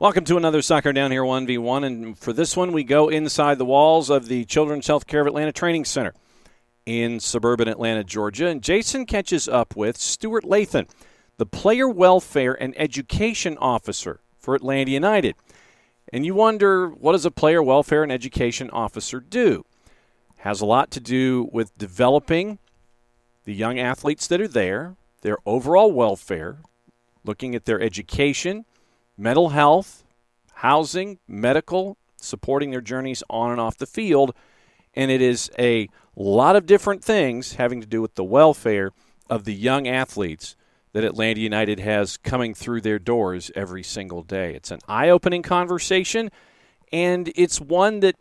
Welcome to another Soccer Down Here 1v1, and for this one we go inside the walls of the Children's Healthcare of Atlanta Training Center in suburban Atlanta, Georgia, and Jason catches up with Stewart Lathan, the Player Welfare and Education Officer for Atlanta United. And you wonder, what does a Player Welfare and Education Officer do? Has a lot to do with developing the young athletes that are there, their overall welfare, looking at their education, mental health, housing, medical, supporting their journeys on and off the field. And it is a lot of different things having to do with the welfare of the young athletes that Atlanta United has coming through their doors every single day. It's an eye-opening conversation, and it's one that,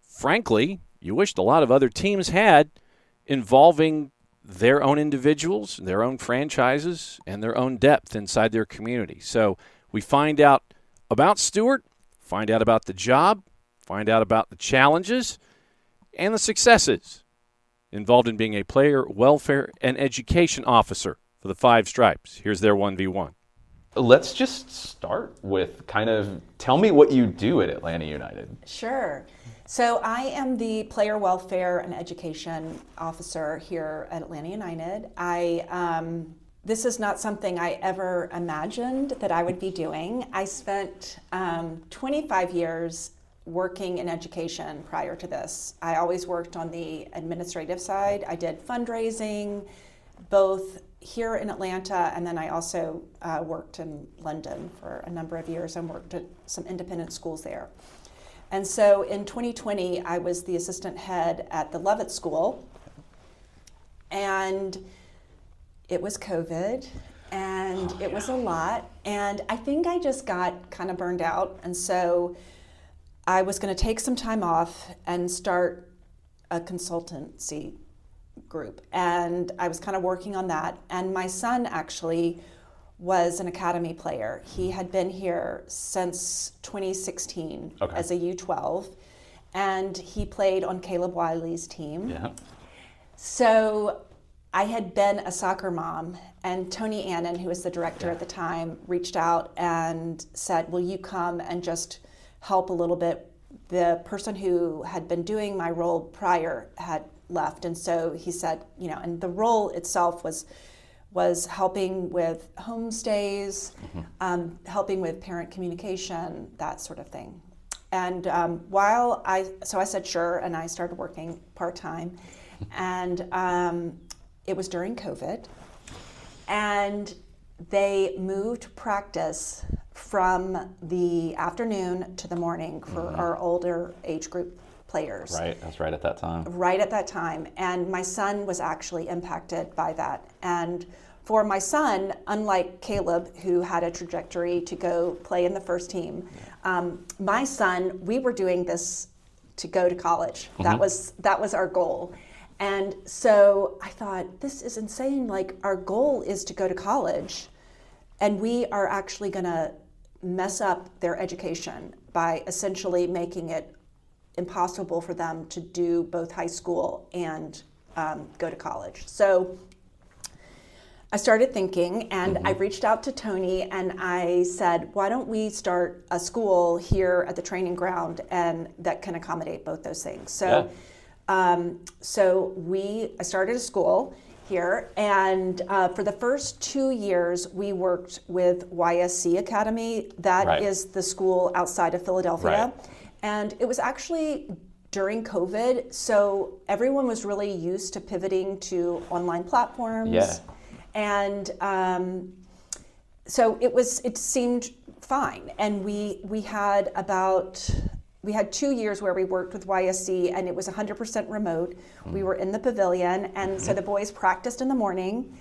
frankly, you wished a lot of other teams had, involving their own individuals, their own franchises, and their own depth inside their community. So we find out about Stewart, find out about the job, find out about the challenges and the successes involved in being a Player Welfare and Education Officer for the Five Stripes. Here's their 1v1. Let's just start with tell me what you do at Atlanta United. Sure. So I am the Player Welfare and Education Officer here at Atlanta United. This is not something I ever imagined that I would be doing. I spent 25 years working in education prior to this. I always worked on the administrative side. I did fundraising, both here in Atlanta, and then I also worked in London for a number of years and worked at some independent schools there. And so in 2020, I was the assistant head at the Lovett School, and it was COVID, and it was a lot, and I think I just got kind of burned out, and so I was going to take some time off and start a consultancy group, and I was kind of working on that, and my son actually was an academy player. He had been here since 2016 as a U12, and he played on Caleb Wiley's team. Yeah. So I had been a soccer mom, and Tony Annan, who was the director at the time, reached out and said, will you come and just help a little bit? The person who had been doing my role prior had left, and so he said, and the role itself was helping with homestays, helping with parent communication, that sort of thing. And I said sure, and I started working part-time, and it was during COVID, and they moved practice from the afternoon to the morning for our older age group players. Right, that's right at that time. Right at that time, and my son was actually impacted by that. And for my son, unlike Caleb, who had a trajectory to go play in the first team, my son, we were doing this to go to college. That was our goal. And so I thought, this is insane. Like, our goal is to go to college, and we are actually going to mess up their education by essentially making it impossible for them to do both high school and go to college. So I started thinking, and I reached out to Tony, and I said, why don't we start a school here at the training ground and that can accommodate both those things? So. Yeah. I started a school here, and for the first 2 years, we worked with YSC Academy. That is the school outside of Philadelphia. Right. And it was actually during COVID, so everyone was really used to pivoting to online platforms. Yeah. And so it seemed fine. And we had 2 years where we worked with YSC, and it was 100% remote. We were in the pavilion, and so the boys practiced in the morning,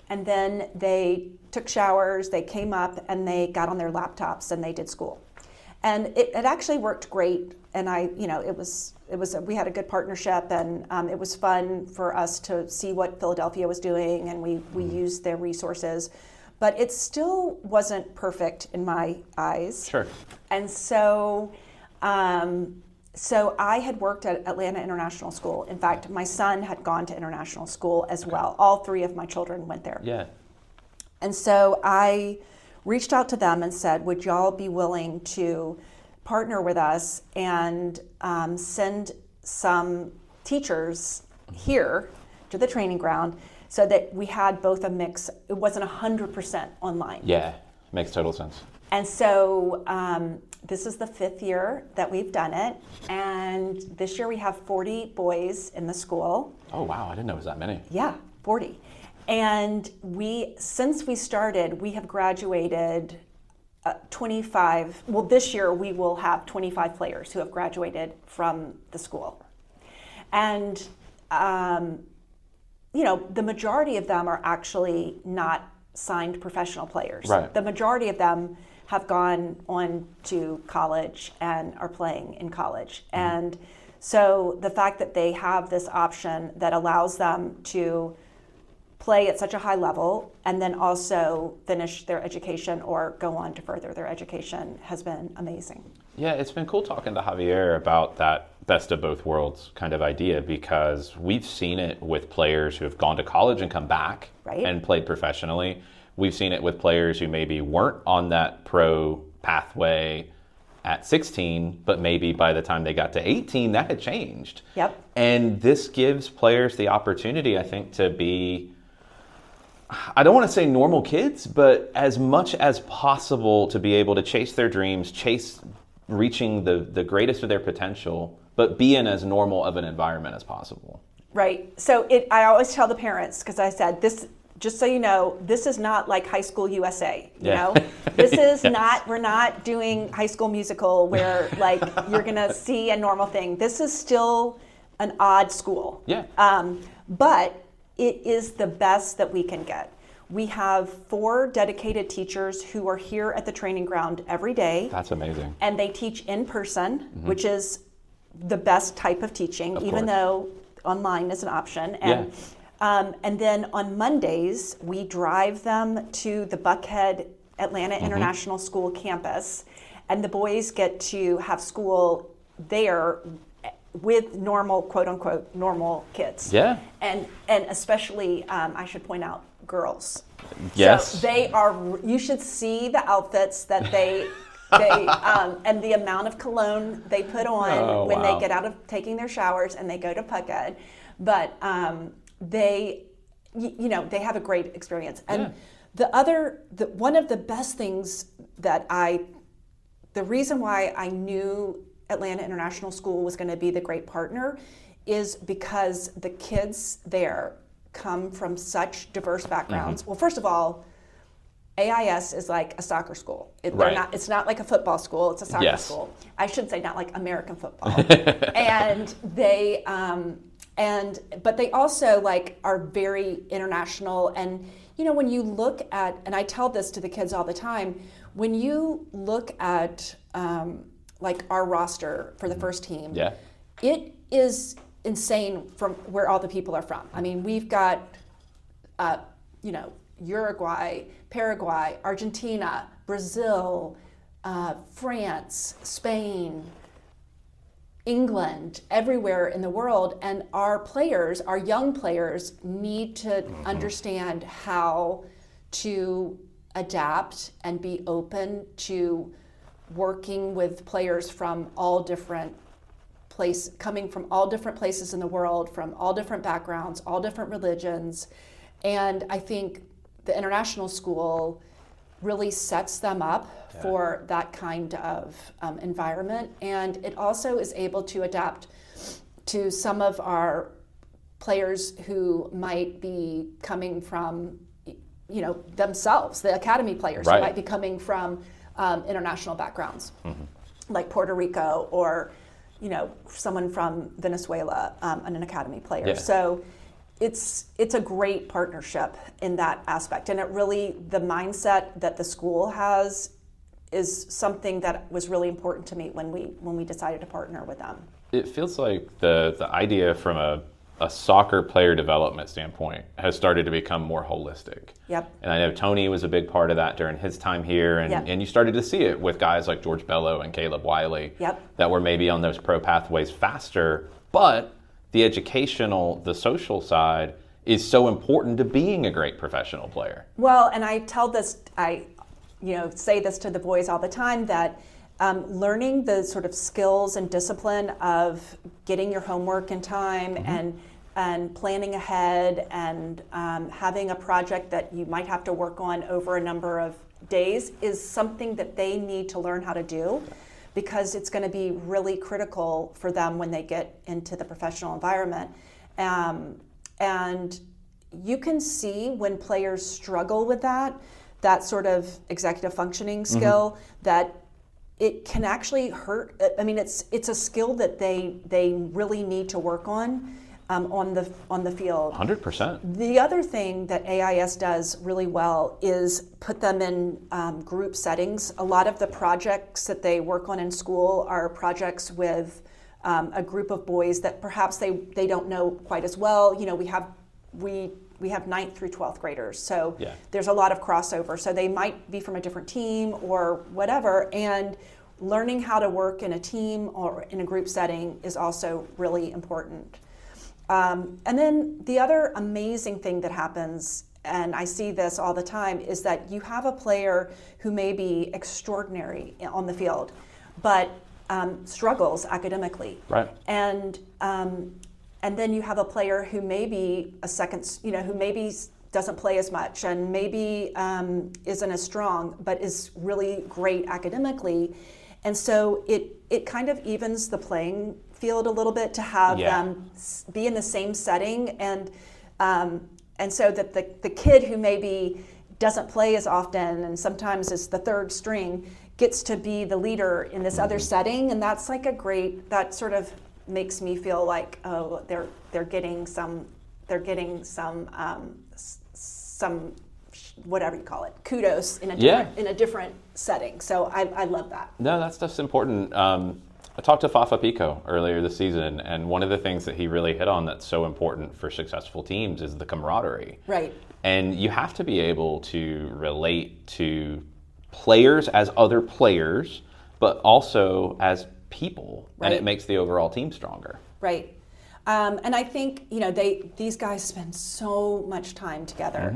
and then they took showers, they came up, and they got on their laptops and they did school. And it actually worked great, and we had a good partnership, and it was fun for us to see what Philadelphia was doing, and we used their resources. But it still wasn't perfect in my eyes. Sure. And so I had worked at Atlanta International School. In fact, my son had gone to international school as well. All three of my children went there. Yeah. And so I reached out to them and said, would y'all be willing to partner with us and send some teachers here to the training ground so that we had both a mix. It wasn't 100% online. Yeah, makes total sense. And so this is the 5th year that we've done it. And this year we have 40 boys in the school. Oh, wow. I didn't know it was that many. Yeah, 40. And since we started, we have graduated 25. Well, this year we will have 25 players who have graduated from the school. And, the majority of them are actually not signed professional players. Right. The majority of them have gone on to college and are playing in college. Mm-hmm. And so the fact that they have this option that allows them to play at such a high level and then also finish their education or go on to further their education has been amazing. Yeah, it's been cool talking to Javier about that best of both worlds kind of idea, because we've seen it with players who have gone to college and come back and played professionally. We've seen it with players who maybe weren't on that pro pathway at 16, but maybe by the time they got to 18, that had changed. Yep. And this gives players the opportunity, I think, to be, I don't want to say normal kids, but as much as possible to be able to chase their dreams, chase reaching the greatest of their potential, but be in as normal of an environment as possible. Right. So I always tell the parents, because I said, this, just so you know, this is not like High School USA, you know? This is not, we're not doing High School Musical where like you're going to see a normal thing. This is still an odd school. Yeah. But it is the best that we can get. We have 4 dedicated teachers who are here at the training ground every day. That's amazing. And they teach in person, which is the best type of teaching, even though online is an option. And, and then on Mondays, we drive them to the Buckhead Atlanta International School campus, and the boys get to have school there with normal, quote unquote, normal kids. Yeah. And especially, I should point out, girls. Yes. So they are, you should see the outfits that they and the amount of cologne they put on when they get out of taking their showers and they go to Buckhead. But they have a great experience. And one of the best things that the reason why I knew Atlanta International School was going to be the great partner is because the kids there come from such diverse backgrounds. Well, first of all, AIS is like a soccer school. It's not like a football school. It's a soccer school. I should say not like American football. And they, but they also like are very international. And when you look at, and I tell this to the kids all the time, when you look at like our roster for the first team, it is insane from where all the people are from. I mean, we've got, Uruguay, Paraguay, Argentina, Brazil, France, Spain, England, everywhere in the world. And our young players need to understand how to adapt and be open to working with players from all different coming from all different places in the world, from all different backgrounds, all different religions. And I think the international school really sets them up for that kind of environment. And it also is able to adapt to some of our players who might be coming from, themselves, the academy players who might be coming from international backgrounds, like Puerto Rico or someone from Venezuela, an academy player. So it's a great partnership in that aspect. And the mindset that the school has is something that was really important to me when we decided to partner with them. It feels like the idea from a soccer player development standpoint has started to become more holistic. Yep. And I know Tony was a big part of that during his time here, and you started to see it with guys like George Bello and Caleb Wiley that were maybe on those pro pathways faster, but the educational, the social side is so important to being a great professional player. Well, and I tell this, say this to the boys all the time, that learning the sort of skills and discipline of getting your homework in time and planning ahead and having a project that you might have to work on over a number of days is something that they need to learn how to do, because it's going to be really critical for them when they get into the professional environment. And you can see when players struggle with that sort of executive functioning skill, that it can actually hurt. I mean, it's a skill that they really need to work on the field. 100%. The other thing that AIS does really well is put them in group settings. A lot of the projects that they work on in school are projects with a group of boys that perhaps they don't know quite as well. We have 9th through 12th graders, so there's a lot of crossover. So they might be from a different team or whatever, and learning how to work in a team or in a group setting is also really important. And then the other amazing thing that happens, and I see this all the time, is that you have a player who may be extraordinary on the field, but struggles academically. Right. And then you have a player who may be a second, who maybe doesn't play as much and maybe isn't as strong, but is really great academically. And so it kind of evens the playing field a little bit to have them be in the same setting, and so that the kid who maybe doesn't play as often and sometimes is the third string gets to be the leader in this other setting, and that's like that sort of makes me feel like, oh, they're getting some whatever you call it, kudos in a different setting. So I love that. No, that stuff's important. I talked to Fafa Pico earlier this season, and one of the things that he really hit on that's so important for successful teams is the camaraderie. Right. And you have to be able to relate to players as other players, but also as people, and it makes the overall team stronger. Right. And I think, these guys spend so much time together.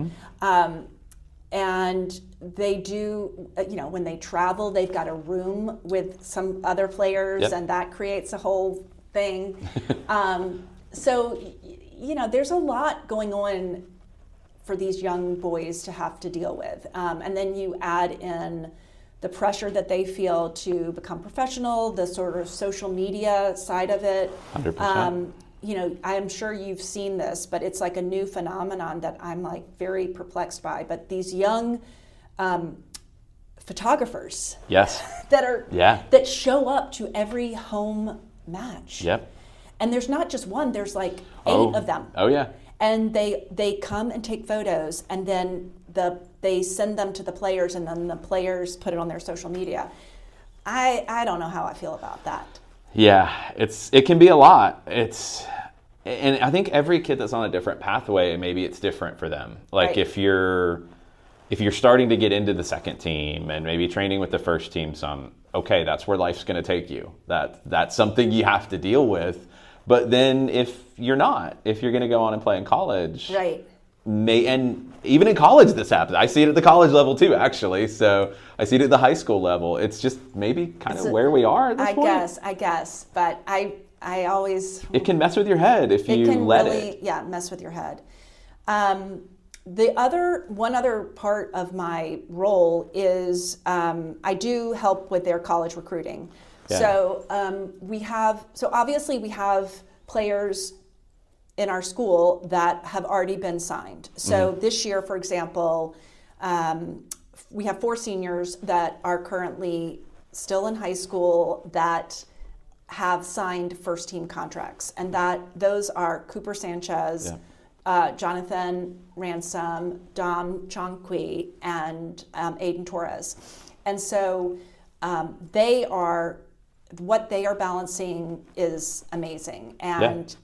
And they do, when they travel, they've got a room with some other players, and that creates a whole thing. So, there's a lot going on for these young boys to have to deal with. And then you add in the pressure that they feel to become professional, the sort of social media side of it. 100%. I'm sure you've seen this, but it's like a new phenomenon that I'm like very perplexed by. But these young photographers, that show up to every home match. Yep. And there's not just one; there's like 8 of them. Oh yeah. And they come and take photos, and then they send them to the players, and then the players put it on their social media. I don't know how I feel about that. Yeah, it can be a lot. And I think every kid that's on a different pathway, maybe it's different for them. Like if you're starting to get into the second team and maybe training with the first team some, okay, that's where life's going to take you. That's something you have to deal with. But then if you're going to go on and play in college, and even in college this happens. I see it at the college level too, actually. So I see it at the high school level. It's just maybe kind of where we are at this point. I guess. But I always... It can mess with your head if you let it. It can really, mess with your head. One other part of my role is I do help with their college recruiting. Yeah. So obviously we have players in our school that have already been signed. So this year, for example, we have 4 seniors that are currently still in high school that have signed first team contracts, and those are Cooper Sanchez, Jonathan Ransom, Dom Chongqui, and Aiden Torres. And so what they are balancing is amazing. And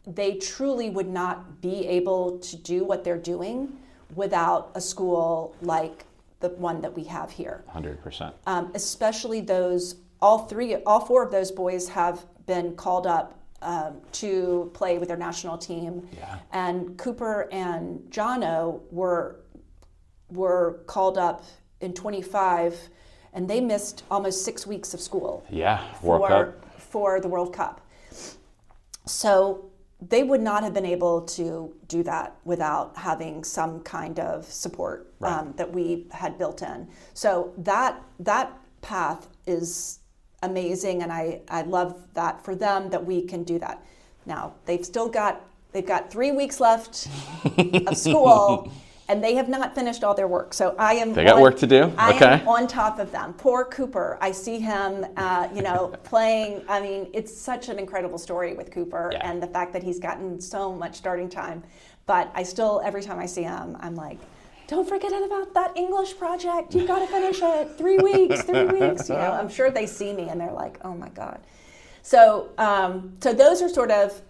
they truly would not be able to do what they're doing without a school like the one that we have here. 100%. Especially all 4 of those boys have been called up to play with their national team. Yeah. And Cooper and Jono were called up in 25, and they missed almost 6 weeks of school. Yeah, World Cup. For the World Cup. So they would not have been able to do that without having some kind of support that we had built in. So that path is amazing, and I love that for them that we can do that. Now they've got 3 weeks left of school, and they have not finished all their work. So They got work to do. I am on top of them. Poor Cooper. I see him, playing. I mean, it's such an incredible story with Cooper, and the fact that he's gotten so much starting time. But I still, every time I see him, I'm like, don't forget about that English project. You've got to finish it. 3 weeks, 3 weeks. I'm sure they see me and they're like, oh my God. So, so those are sort of,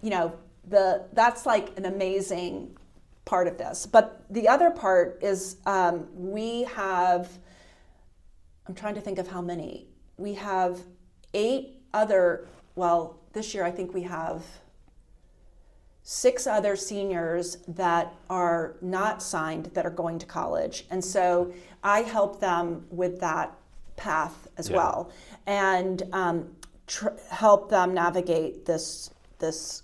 that's like an amazing part of this. But the other part is we have, I'm trying to think of how many. We have 8 other, well, this year I think we have 6 other seniors that are not signed that are going to college. And so I help them with that path as well, and help them navigate this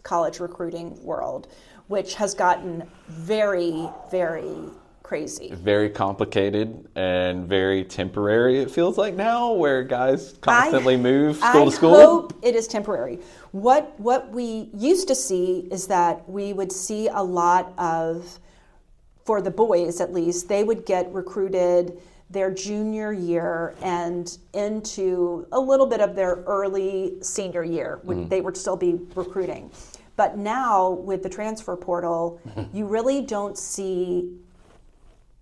college recruiting world, which has gotten very, very crazy. Very complicated and very temporary, it feels like now, where guys constantly move school to school. I hope it is temporary. What we used to see is that we would see a lot of, for the boys at least, they would get recruited their junior year and into a little bit of their early senior year. They would still be recruiting. But now with the transfer portal, you really don't see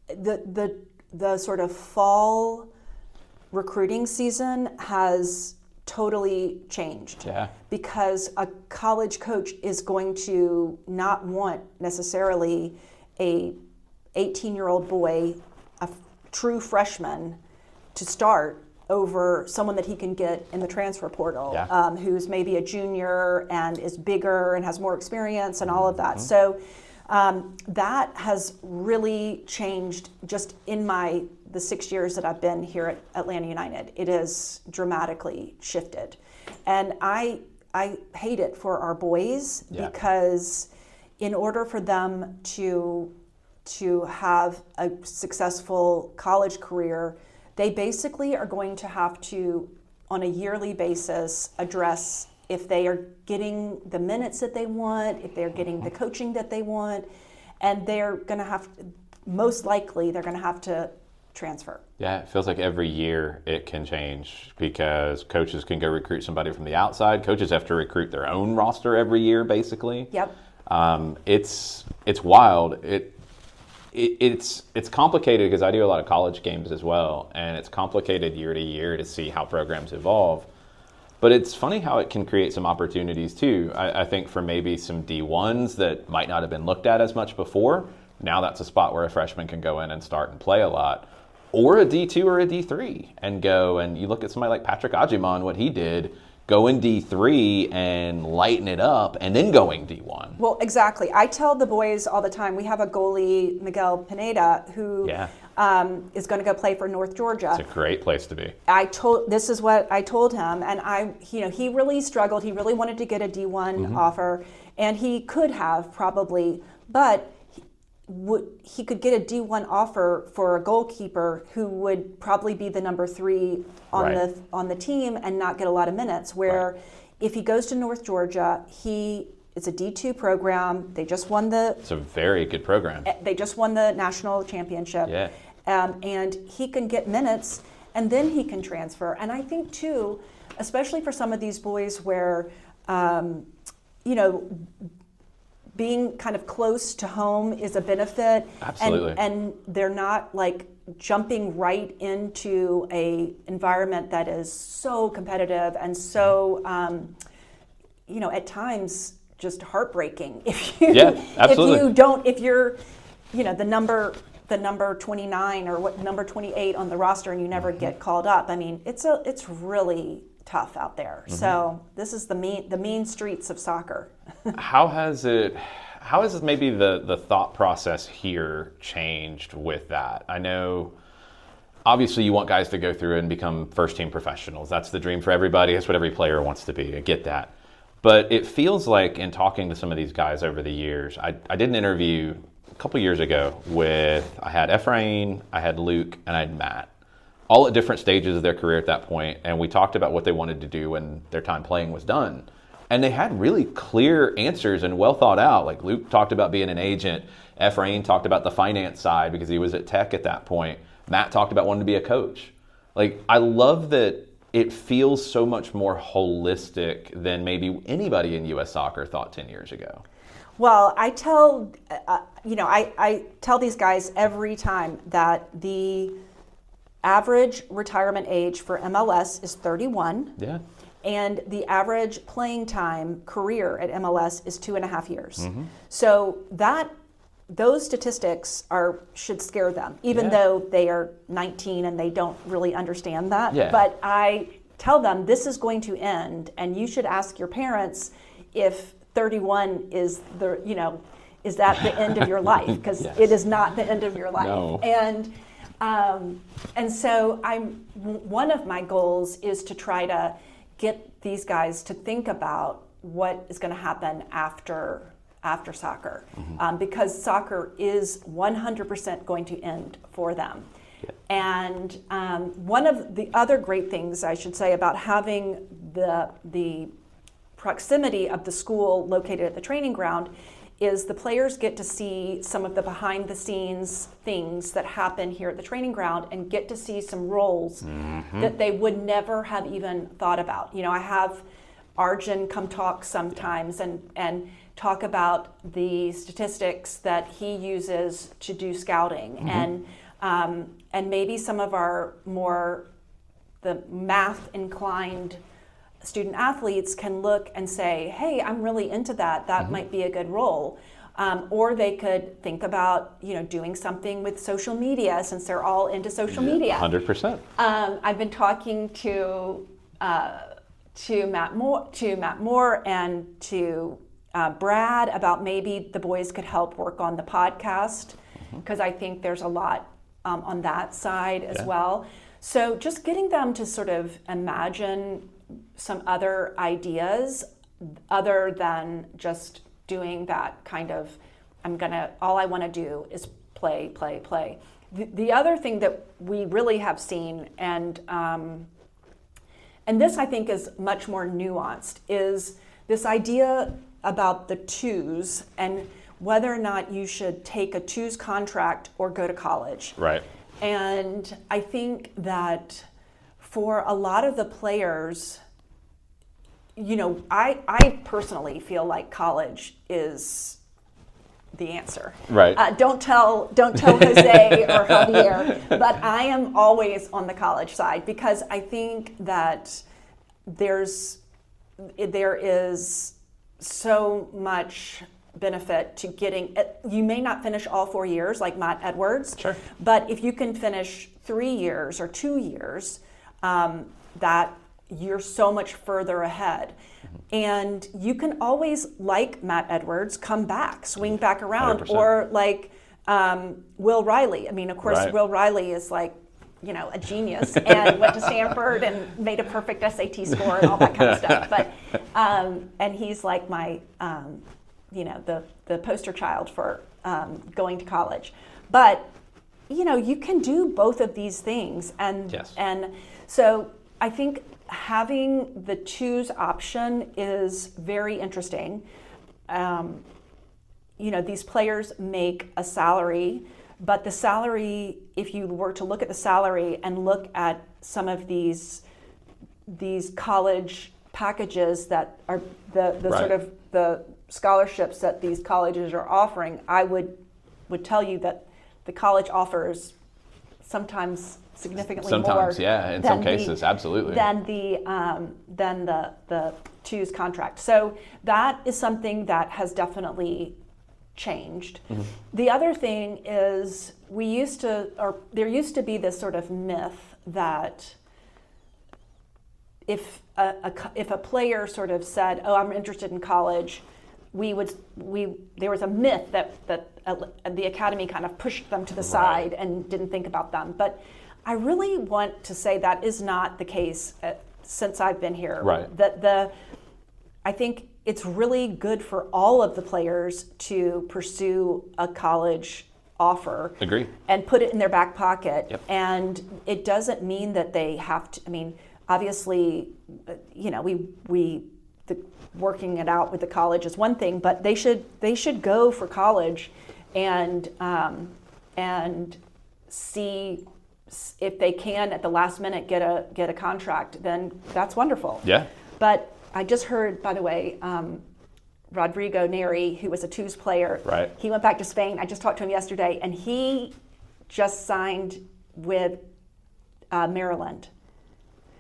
the sort of fall recruiting season has totally changed. Because a college coach is going to not want necessarily a 18-year-old boy, a true freshman, to start over someone that he can get in the transfer portal, who's maybe a junior and is bigger and has more experience and all of that. So that has really changed just in the 6 years that I've been here at Atlanta United. It has dramatically shifted. And I hate it for our boys because in order for them to have a successful college career, they basically are going to have to, on a yearly basis, address if they are getting the minutes that they want, if they're getting the coaching that they want, and they're going to have, most likely, they're going to have to transfer. Yeah, it feels like every year it can change because coaches can go recruit somebody from the outside. Coaches have to recruit their own roster every year, basically. Yep. It's wild. It's complicated because I do a lot of college games as well, and it's complicated year to year to see how programs evolve. But it's funny how it can create some opportunities too. I think for maybe some D1s that might not have been looked at as much before, now that's a spot where a freshman can go in and start and play a lot. Or a D2 or a D3 and go, and you look at somebody like Patrick Ajiman, what he did, going D3 and lighten it up and then going D1. Well, exactly. I tell the boys all the time, we have a goalie, Miguel Pineda, who is going to go play for North Georgia. It's a great place to be. This is what I told him, and he really struggled. He really wanted to get a D1 offer, and he could have probably, but he could get a D1 offer for a goalkeeper who would probably be the number 3 on the team and not get a lot of minutes. Where if he goes to North Georgia, it's a D2 program. They just won It's a very good program. They just won the national championship. Yeah. And he can get minutes, and then he can transfer. And I think too, especially for some of these boys where, being kind of close to home is a benefit. Absolutely. And they're not like jumping right into a environment that is so competitive and so, at times just heartbreaking. If you're, the number 29 or number 28 on the roster and you never get called up. I mean, it's really tough out there. So this is the mean streets of soccer. How has maybe the thought process here changed with that? I know obviously you want guys to go through and become first-team professionals. That's the dream for everybody. That's what every player wants to be. I get that. But it feels like in talking to some of these guys over the years, I did an interview a couple years ago I had Ephraim, I had Luke, and I had Matt, all at different stages of their career at that point, and we talked about what they wanted to do when their time playing was done. And they had really clear answers and well thought out. Like Luke talked about being an agent, Ephraim talked about the finance side because he was at Tech at that point, Matt talked about wanting to be a coach. Like, I love that it feels so much more holistic than maybe anybody in U.S. soccer thought 10 years ago. Well, I tell, I tell these guys every time that the average retirement age for MLS is 31. Yeah. And the average playing time career at MLS is 2.5 years. Mm-hmm. So those statistics should scare them, even though they are 19 and they don't really understand that. Yeah. But I tell them this is going to end, and you should ask your parents if 31 is is that the end of your life? Because Yes. it is not the end of your life. No. And so one of my goals is to try to get these guys to think about what is going to happen after soccer, because soccer is 100% going to end for them. Yeah. And one of the other great things I should say about having the proximity of the school located at the training ground is the players get to see some of the behind the scenes things that happen here at the training ground and get to see some roles that they would never have even thought about. I have Arjun come talk sometimes and talk about the statistics that he uses to do scouting, and maybe some of our the math inclined student athletes can look and say, hey, I'm really into that. That might be a good role. Or they could think about, doing something with social media, since they're all into social media. 100%. I've been talking to Matt Moore and to Brad about maybe the boys could help work on the podcast, because I think there's a lot on that side as well. So just getting them to sort of imagine some other ideas other than just doing that kind of, all I want to do is play. The other thing that we really have seen, and this I think is much more nuanced, is this idea about the twos and whether or not you should take a twos contract or go to college. Right. And I think that for a lot of the players, I personally feel like college is the answer. Right. Don't tell Jose or Javier, but I am always on the college side, because I think that there is so much benefit to getting. You may not finish all 4 years like Matt Edwards, sure, but if you can finish 3 years or 2 years, that you're so much further ahead. And you can always, like Matt Edwards, come back, swing back around, 100%. or like Will Riley. I mean, of course, Right. Will Riley is like, a genius and went to Stanford and made a perfect SAT score and all that kind of stuff. But and he's like my, the poster child for going to college. But you can do both of these things, and Yes. and so I think having the twos option is very interesting. These players make a salary, but the salary, if you were to look at the salary and look at some of these college packages that are the Right. sort of the scholarships that these colleges are offering, I would tell you that the college offers sometimes significantly more. Sometimes, yeah, in some cases, absolutely. Than the twos contract. So that is something that has definitely changed. The other thing is there used to be this sort of myth that if a player sort of said, "Oh, I'm interested in college," there was a myth that the academy kind of pushed them to the side and didn't think about them. But I really want to say that is not the case since I've been here. Right. I think it's really good for all of the players to pursue a college offer. Agree. And put it in their back pocket. Yep. And it doesn't mean that they have to, I mean, obviously, working it out with the college is one thing, but they should go for college and see if they can at the last minute get a contract, then that's wonderful. Yeah. But I just heard, by the way, Rodrigo Neri, who was a twos player, right. He went back to Spain. I just talked to him yesterday, and he just signed with Maryland.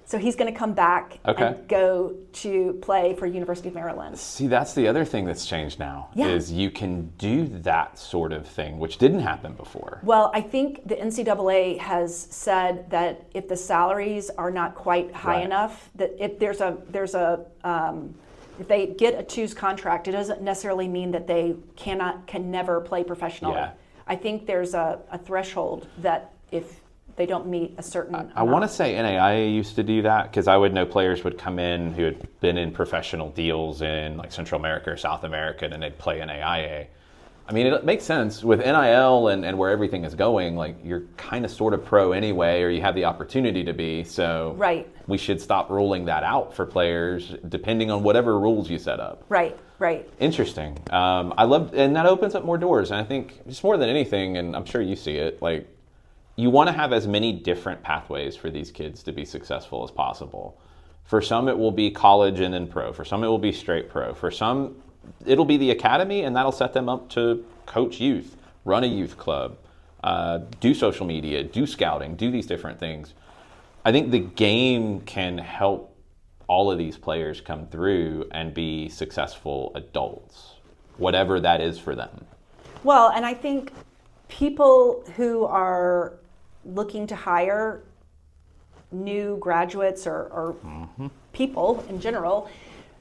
So he's going to come back and go to play for University of Maryland. See, that's the other thing that's changed now, Yeah. is you can do that sort of thing, which didn't happen before. Well, I think the NCAA has said that if the salaries are not quite high Right. enough, that if if they get a twos contract, it doesn't necessarily mean that they can never play professionally. Yeah. I think there's a threshold that if they don't meet a certain I want to say NAIA used to do that, because I would know players would come in who had been in professional deals in like Central America or South America, and they'd play NAIA. I mean, it makes sense with NIL and where everything is going. Like, you're kind of sort of pro anyway, or you have the opportunity to be. So Right. we should stop ruling that out for players, depending on whatever rules you set up. Right. Interesting. I love, and that opens up more doors. And I think just more than anything, and I'm sure you see it, like, you want to have as many different pathways for these kids to be successful as possible. For some, it will be college and then pro. For some, it will be straight pro. For some, it'll be the academy, and that'll set them up to coach youth, run a youth club, do social media, do scouting, do these different things. I think the game can help all of these players come through and be successful adults, whatever that is for them. Well, and I think people who are looking to hire new graduates or people in general,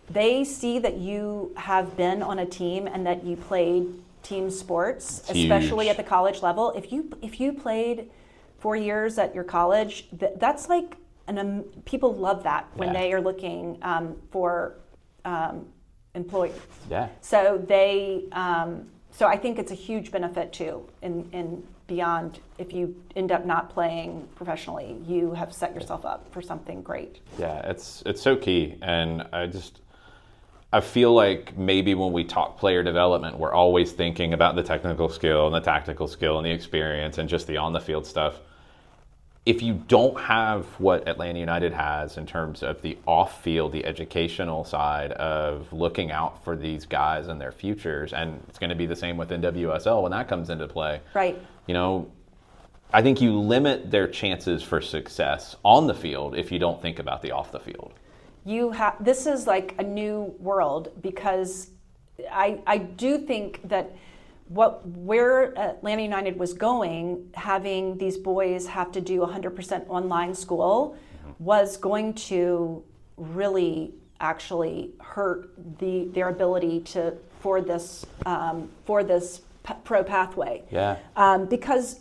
they see that you have been on a team and that you played team sports, It's especially huge. at the college level. If you played 4 years at your college, that's like people love that when Yeah. they are looking for employees. Yeah. So so I think it's a huge benefit too, in beyond if you end up not playing professionally, you have set yourself up for something great. Yeah, it's so key. And I feel like maybe when we talk player development, we're always thinking about the technical skill and the tactical skill and the experience and just the on the field stuff. If you don't have what Atlanta United has in terms of the off field, the educational side of looking out for these guys and their futures, and it's going to be the same with NWSL when that comes into play. Right. You know, I think you limit their chances for success on the field if you don't think about the off the field. This is like a new world, because I do think that where Atlanta United was going, having these boys have to do 100% online school, was going to really actually hurt their ability for this pro pathway. Yeah. Because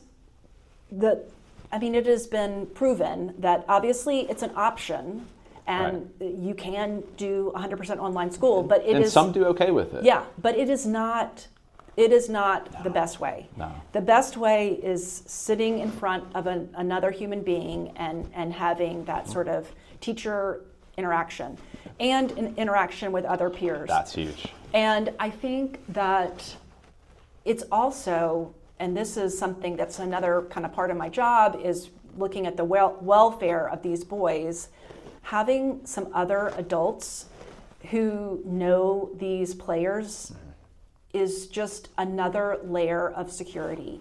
it has been proven that obviously it's an option, and you can do 100% online school, but and some do okay with it. Yeah, but it is not the best way. No. The best way is sitting in front of another human being and having that sort of teacher interaction and an interaction with other peers. That's huge. And I think that it's also, and this is something that's another kind of part of my job, is looking at the welfare of these boys, having some other adults who know these players is just another layer of security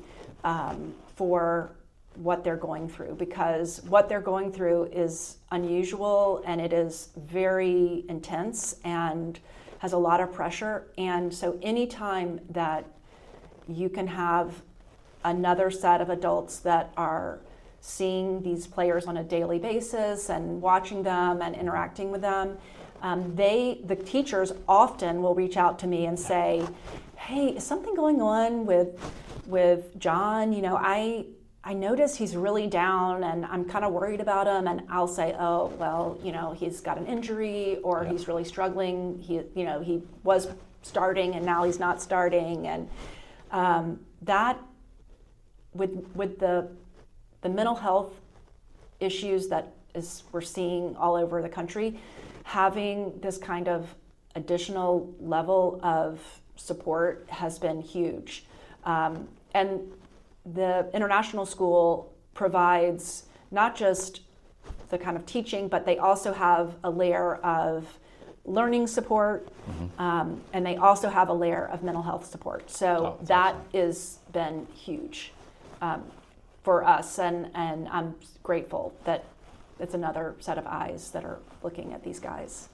for what they're going through, because what they're going through is unusual and it is very intense and has a lot of pressure. And so anytime that you can have another set of adults that are seeing these players on a daily basis and watching them and interacting with them, the teachers often will reach out to me and say, "Hey, is something going on with John? You know, I I notice he's really down and I'm kind of worried about him, and I'll say, oh, well, he's got an injury, or he's really struggling. He was starting and now he's not starting. And that with the mental health issues that we're seeing all over the country, having this kind of additional level of support has been huge. And the international school provides not just the kind of teaching, but they also have a layer of learning support, and they also have a layer of mental health support. So that has been huge for us, and I'm grateful that it's another set of eyes that are looking at these guys.